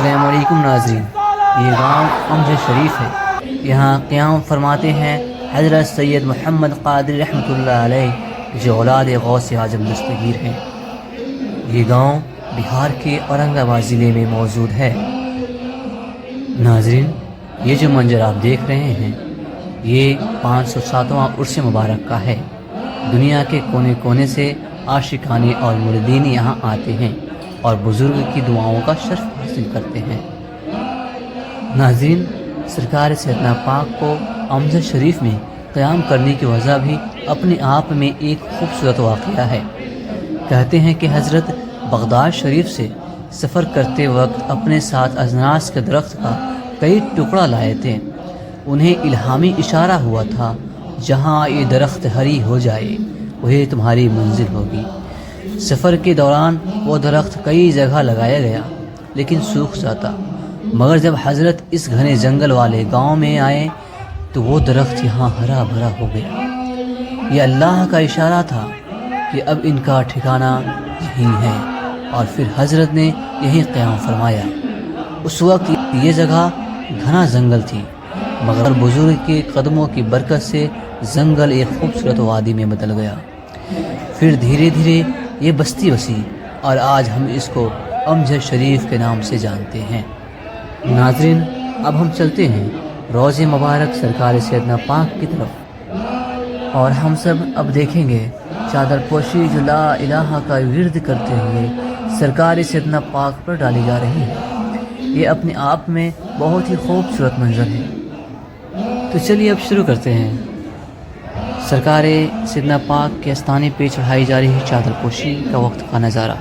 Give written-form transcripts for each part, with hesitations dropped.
अस्सलामु अलैकुम नाज़रीन, ये गांव अमजद शरीफ है। यहाँ क़याम फरमाते हैं हज़रत सैयद मोहम्मद क़ादरी रहमतुल्लाह अलैह जो औलाद गौस आज़म दस्तगीर हैं। ये गांव बिहार के औरंगाबाद ज़िले में मौजूद है। नाज़रीन, ये जो मंजर आप देख रहे हैं ये 507वां उर्स मुबारक का है। दुनिया के कोने कोने से आशिकाने और मुरीदीन यहाँ आते हैं और बुज़ुर्ग की दुआओं का शर्फ हासिल करते हैं। नाज़रीन, सरकार सैयदना पाक को अमजद शरीफ में क़याम करने की वजह भी अपने आप में एक खूबसूरत वाक़या है। कहते हैं कि हज़रत बगदाद शरीफ से सफ़र करते वक्त अपने साथ अजनास के दरख्त का कई टुकड़ा लाए थे। उन्हें इल्हामी इशारा हुआ था, जहाँ ये दरख्त हरी हो जाए वही तुम्हारी मंजिल होगी। सफ़र के दौरान वो दरख्त कई जगह लगाया गया लेकिन सूख जाता, मगर जब हज़रत इस घने जंगल वाले गांव में आए तो वो दरख्त यहाँ हरा भरा हो गया। ये अल्लाह का इशारा था कि अब इनका ठिकाना यहीं है, और फिर हज़रत ने यहीं क़याम फरमाया। उस वक्त ये जगह घना जंगल थी, मगर बुज़ुर्ग के कदमों की बरकत से जंगल एक खूबसूरत वादी में बदल गया। फिर धीरे धीरे ये बस्ती बसी और आज हम इसको अमजद शरीफ के नाम से जानते हैं। नाज़रीन, अब हम चलते हैं रोज़े मुबारक सरकार सैयदना पाक की तरफ, और हम सब अब देखेंगे चादर पोशी जो ला इलाहा का विर्द करते हुए सरकार सैयदना पाक पर डाली जा रही है। ये अपने आप में बहुत ही खूबसूरत मंजर है। तो चलिए अब शुरू करते हैं सरकार सैयदना पाक के आस्ताने पे चढ़ाई जा रही चादर पोशी का वक्त का नज़ारा।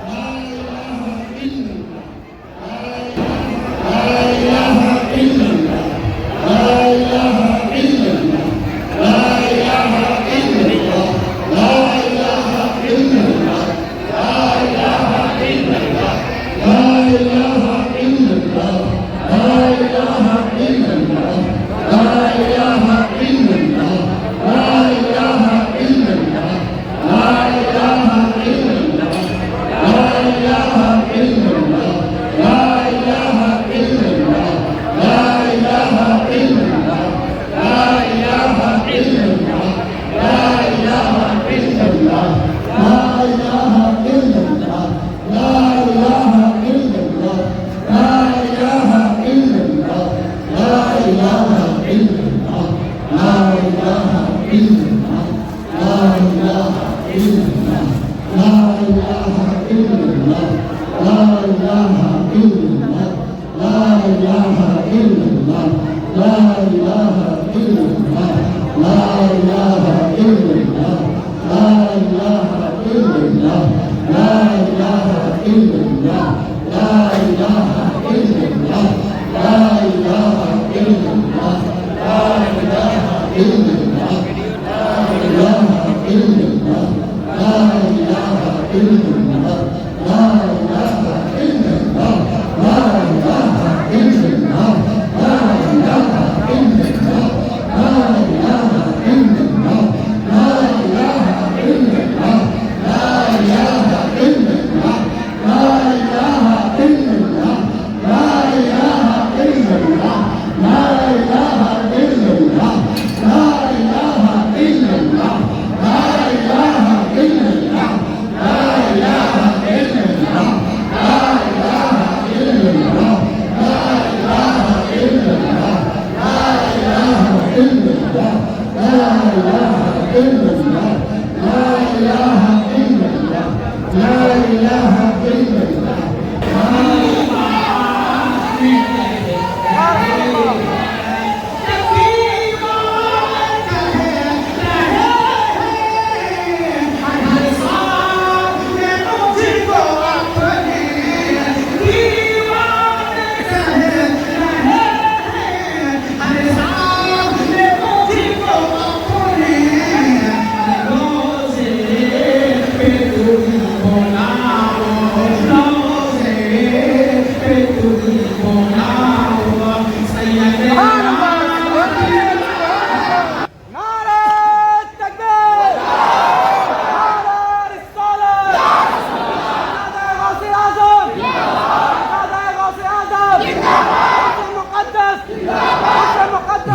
Oh,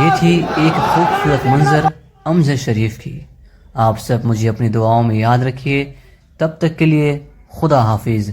ये थी एक खूबसूरत मंजर अमजद शरीफ की। आप सब मुझे अपनी दुआओं में याद रखिए। तब तक के लिए खुदा हाफिज़।